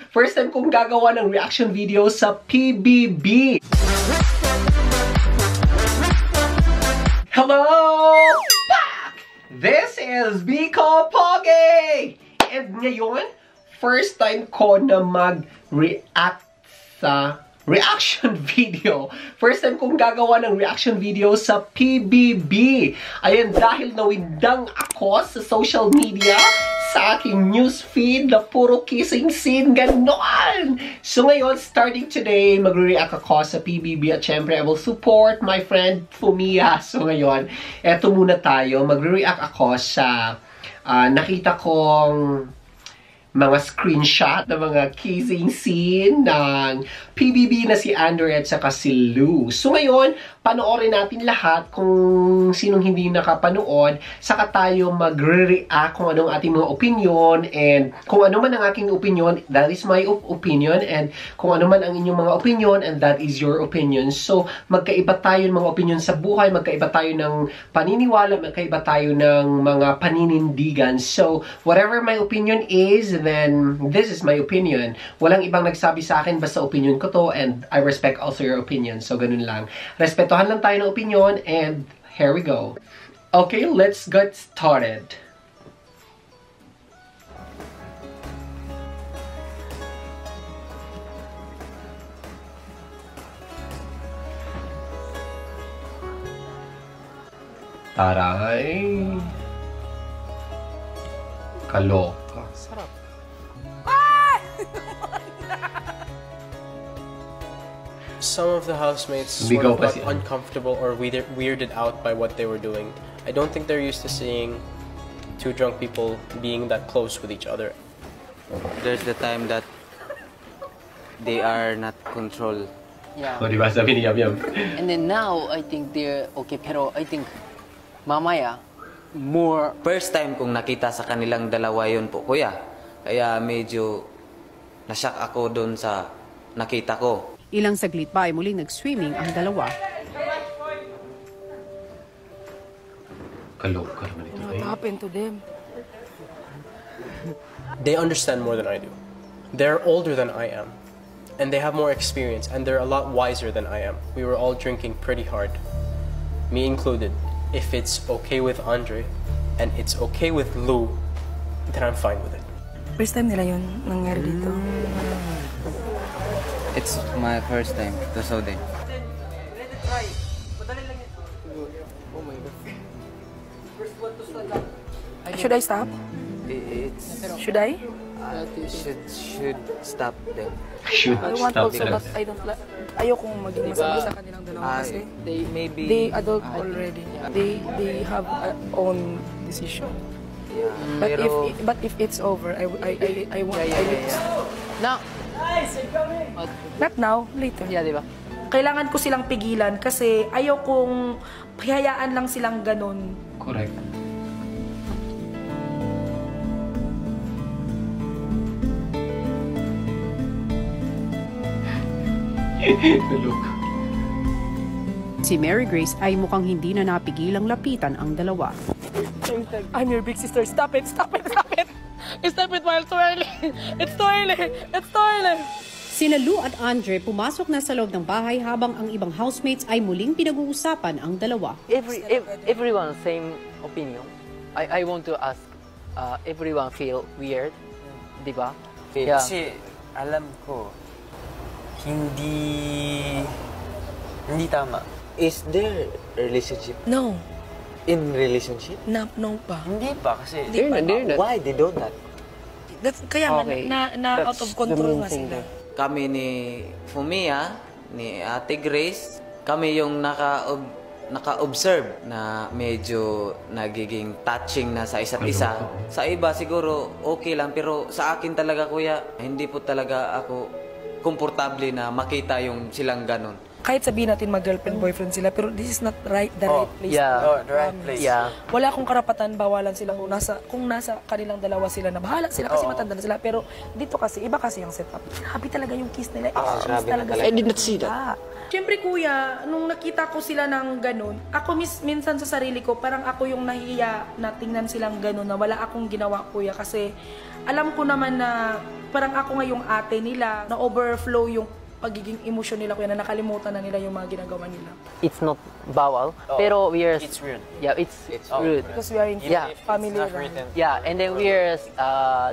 First time kong gagawa ng reaction video sa PBB. Hello! Back! This is Bicol Pogi! And ngayon, first time ko na mag-react sa reaction video. First time kong gagawa ng reaction video sa PBB. Ayan, dahil nawindang ako sa social media, sa aking newsfeed na puro kissing scene, ganon! So ngayon, starting today, magre-react ako sa PBB at syempre, I will support my friend Fumiya. So ngayon, eto muna tayo. Magre-react ako sa nakita kong mga screenshot ng mga kissing scene ng PBB na si Andre at saka si Lou. So ngayon, panoorin natin lahat kung sinong hindi nakapanood, saka tayo magre-react kung anong ating mga opinion, and kung ano man ang aking opinion, that is my opinion, and kung ano man ang inyong mga opinion, and that is your opinion. So magkaiba tayo ng mga opinion sa buhay, magkaiba tayo ng paniniwala, magkaiba tayo ng mga paninindigan. So whatever my opinion is, then this is my opinion. Walang ibang nagsabi sa akin, basta opinion ko to, and I respect also your opinion. So ganun lang. Respetohan lang tayo ng opinion, and here we go. Okay, let's get started. Taray. Kaloka. Sarap. Some of the housemates sort of got uncomfortable or weirded out by what they were doing. I don't think they're used to seeing two drunk people being that close with each other. There's the time that they are not controlled. Yeah. O, diba? Sabi ni Yam Yam. And then now, I think they're okay. Pero I think, mamaya, more... First time kong nakita sa kanilang dalawa yun po, kuya. Kaya medyo nasyak ako doon sa nakita ko. Ilang saglit pa ay muling nag-swimming ang dalawa. Kaloka naman ito. What happened to them? They understand more than I do. They're older than I am. And they have more experience. And they're a lot wiser than I am. We were all drinking pretty hard. Me included. If it's okay with Andre, and it's okay with Lou, then I'm fine with it. First time nila yun nangyari dito. It's my first time to saw them. Should I stop? Should I? Should stop them. Should I want stop also them. that I don't like... Ayokong maging masama sa kanilang dalawa kasi Maybe they adult already. They have a own decision. yeah. But if it's over, I want I will stop. Now, Not now, later. yeah, di ba? Kailangan ko silang pigilan kasi ayaw kong hayaan lang silang ganun. Correct. Kaloka. Si Mary Grace ay mukhang hindi na napigilang lapitan ang dalawa. I'm your big sister. Stop it! Stop it! Stop it! Stop it while it's too early! It's too early! It's too early! Sina Lou at Andre pumasok na sa loob ng bahay habang ang ibang housemates ay muling pinag-uusapan ang dalawa. Everyone same opinion. I want to ask, everyone feel weird, di ba? Yeah. Kasi alam ko, hindi tama. Is there a relationship? No. In relationship? No pa. Hindi pa kasi. They're not. Why they do that? Kaya Okay. na out of control nga sila. Kami ni Fumiya, ni Ate Grace, kami yung naka-observe na medyo nagiging touching na sa isa't isa. Sa iba siguro okay lang, pero sa akin talaga kuya, hindi po talaga ako komportable na makita yung silang ganon. Kahit sabihin natin mag-girlfriend, boyfriend sila, pero this is not the right place. Yeah. Oh, the right place. Yeah. Wala akong karapatan, bawalan sila kung nasa kanilang dalawa sila na bahala sila kasi matanda na sila. Pero dito kasi, iba kasi yung setup. Grabe talaga yung kiss nila. grabe talaga. na talaga. I did not see that. Siyempre kuya, nung nakita ko sila ng ganun, ako minsan sa sarili ko, parang ako yung nahiya na tingnan silang ganun na wala akong ginawa kuya kasi alam ko naman na parang ako nga yung ate nila, na-overflow yung pagiging emosyon nila kuya, na nakalimutan na nila yung mga ginagawa nila. It's not bawal, pero we are... It's rude. Yeah, it's rude. Because we are in Yeah. family. It's not right? written. Yeah, and then we are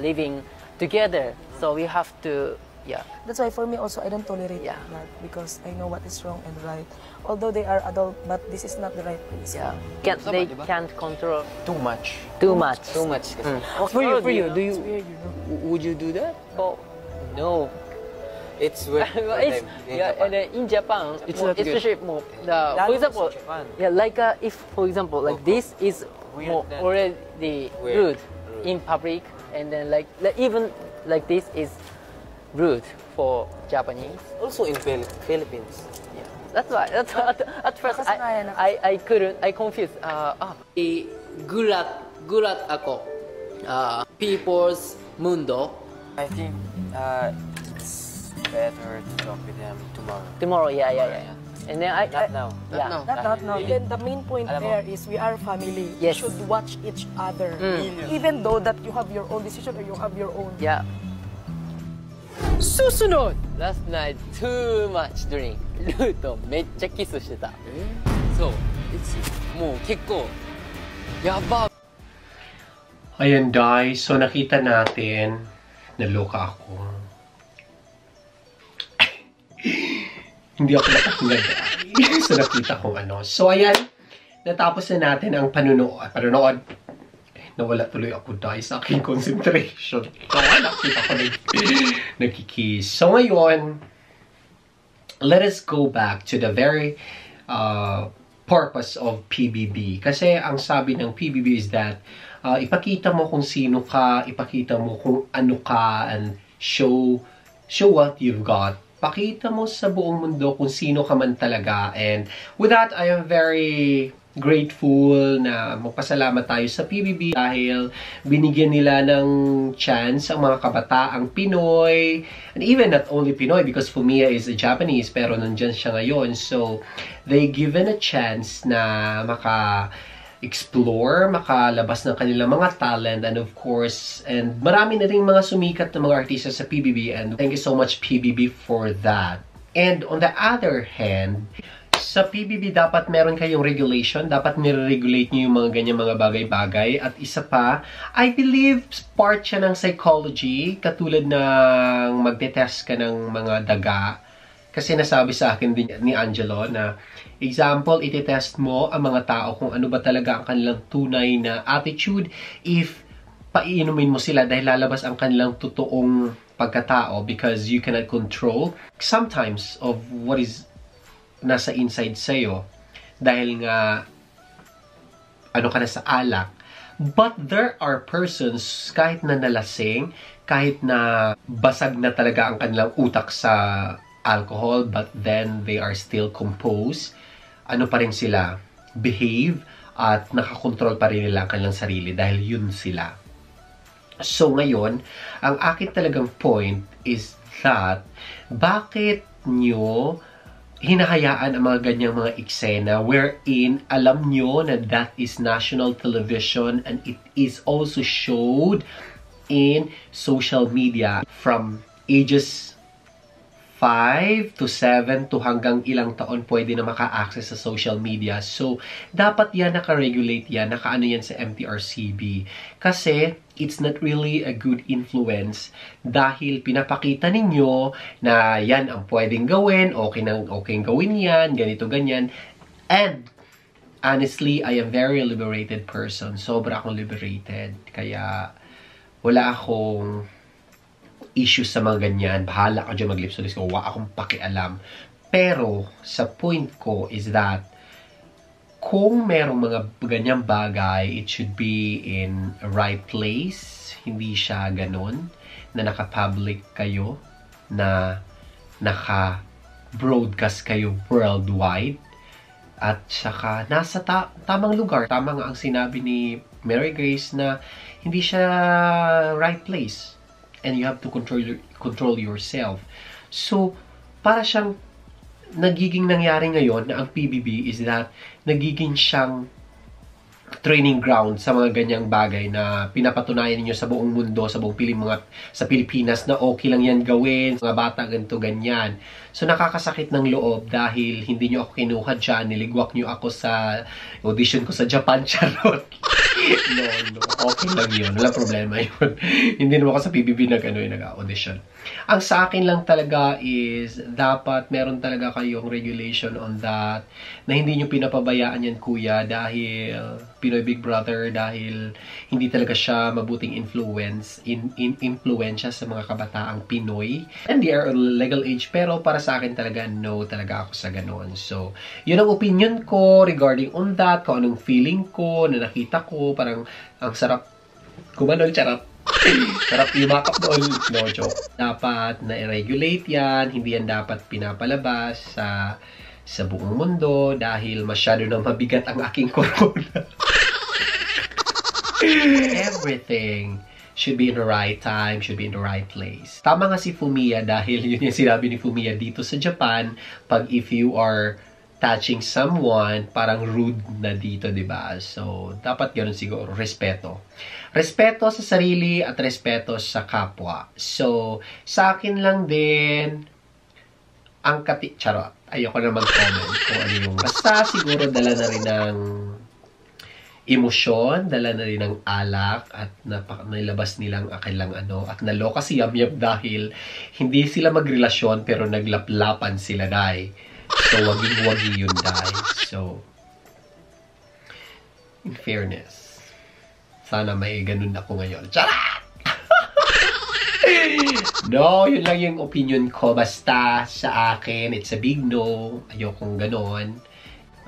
living together, so we have to, yeah. That's why for me also, I don't tolerate Yeah. that because I know what is wrong and right. Although they are adult, but this is not the right place. Yeah. They can't control Too much. too much. Too much. Kasi. For you, do It's you? weird, you know. Would you do that? Oh, no. It's weird for It's, them in yeah, Japan. and then in Japan, It's not good. especially more, Lalo for example, sa Japan. yeah, like if for example, like this is Weird then. already Weird. rude in public, and then like even like this is rude for Japanese. Also in Philippines. Yeah, that's why. At first Nakasanayan ako. I confused. Gulat ako. People's mundo. I think it's better to talk with them tomorrow. Tomorrow, yeah. And then Not now. Yeah. Not now. Then the main point Alam mo. there is we are family. Yes. You should watch each other. Even though that you have your own decision or you have your own. Yeah. Susunod! Last night, too much drink. ルーとめっちゃキスしてた。そう。もう結構、やば。 Ayan guys, so nakita natin, naloka ako. Hindi ako nakakinggan so nakita kong ano. So ayan, natapos na natin ang panunood. Nawala tuloy ako dahil sa aking concentration. So nakita ko nagkikiss. So ngayon, let us go back to the very purpose of PBB. Kasi ang sabi ng PBB is that ipakita mo kung sino ka, ipakita mo kung ano ka, and show what you've got. Pakita mo sa buong mundo kung sino ka man talaga. And with that, I am very grateful na magpasalamat tayo sa PBB dahil binigyan nila ng chance ang mga kabataang Pinoy, and even not only Pinoy because Fumiya is a Japanese pero nandyan siya ngayon, so they given a chance na explore, makalabas ng kanilang mga talent, and of course, and marami na rin mga sumikat na mga artista sa PBB, and thank you so much PBB for that. And on the other hand, sa PBB dapat meron kayong regulation, dapat nire-regulate nyo yung mga ganyan mga bagay-bagay, at isa pa, I believe part siya ng psychology, katulad ng magte-test ka ng mga daga, kasi nasabi sa akin din ni Angelo na example, iti-test mo ang mga tao kung ano ba talaga ang kanilang tunay na attitude if paiinumin mo sila dahil lalabas ang kanilang totoong pagkatao because you cannot control sometimes of what is nasa inside sa'yo dahil nga ano ka na sa alak. But there are persons kahit na nalasing, kahit na basag na talaga ang kanilang utak sa alcohol, but then they are still composed, ano pa rin sila, behave, at nakakontrol pa rin nila ang kanilang sarili dahil yun sila. So ngayon, ang akin talagang point is that, bakit nyo hinahayaan ang mga ganyang mga eksena wherein alam nyo na that is national television and it is also showed in social media from ages 5 to 7 to hanggang ilang taon pwede na maka-access sa social media. So, dapat yan naka-regulate yan, naka-ano yan sa MTRCB. Kasi, it's not really a good influence dahil pinapakita ninyo na yan ang pwedeng gawin, okay gawin yan, ganito, ganyan. And, honestly, I am very liberated person. Sobra akong liberated. Kaya, wala akong issues sa mga ganyan. Bahala ka dyan mag-lip-solis ko. Wala akong pakialam. Pero, sa point ko is that kung merong mga ganyang bagay, it should be in a right place. Hindi siya ganon. Na naka-public kayo. Na naka-broadcast kayo worldwide. At saka, nasa tamang lugar. Tama nga ang sinabi ni Mary Grace na hindi siya right place. And you have to control yourself. So, para siyang nagiging nangyari ngayon na ang PBB is that nagiging siyang training ground sa mga ganyang bagay na pinapatunayan ninyo sa buong mundo, sa buong sa Pilipinas na okay lang yan gawin, mga bata ganito ganyan. So nakakasakit ng loob dahil hindi nyo ako kinuha dyan, niligwak nyo ako sa audition ko sa Japan, charot. No, okay lang yun, wala problema yun. Hindi naman ako sa PBB nag-audition. Ang sa akin lang talaga is dapat meron talaga kayong regulation on that na hindi nyo pinapabayaan yan kuya dahil Pinoy Big Brother, dahil hindi talaga siya mabuting influensya sa mga kabataang Pinoy. And they are legal age, pero para sa akin talaga, no talaga ako sa ganoon. So, yun ang opinion ko regarding on that, kung anong feeling ko, na nakita ko, parang ang sarap kumanol, charap. Sarap imakap doon. No joke. Dapat na-regulate yan. Hindi yan dapat pinapalabas sa buong mundo dahil masyado na mabigat ang aking corona. Everything should be in the right time, should be in the right place. Tama nga si Fumiya dahil yun yung sinabi ni Fumiya dito sa Japan, pag if you are touching someone, parang rude na dito, diba? So, dapat ganoon siguro, respeto. Respeto sa sarili at respeto sa kapwa. So, sa akin lang din, ang charot. Ayoko na mag-comment kung ano yung basta siguro dala na rin ng emosyon, dala na rin ng alak at nilabas nilang akilang at naloka si Yamyam dahil hindi sila magrelasyon pero naglaplapan sila dahil. So, waging-wagi yun dahil. So, in fairness, sana may ganun ako ngayon. Charat! No, yun lang yung opinion ko. Basta sa akin, it's a big no. Ayokong ganon.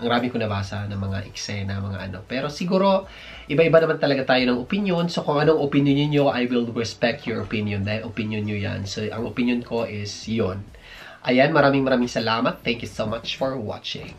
Ang rami ko nabasa ng mga eksena, mga Pero siguro, iba-iba naman talaga tayo ng opinion. So, kung anong opinion niyo, I will respect your opinion. Dahil opinion nyo yan. So, ang opinion ko is yun. Ayan, maraming salamat. Thank you so much for watching.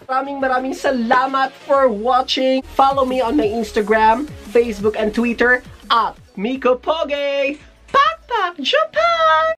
Maraming salamat for watching. Follow me on my Instagram, Facebook, and Twitter at Miko Poge. Pak Pak Japan!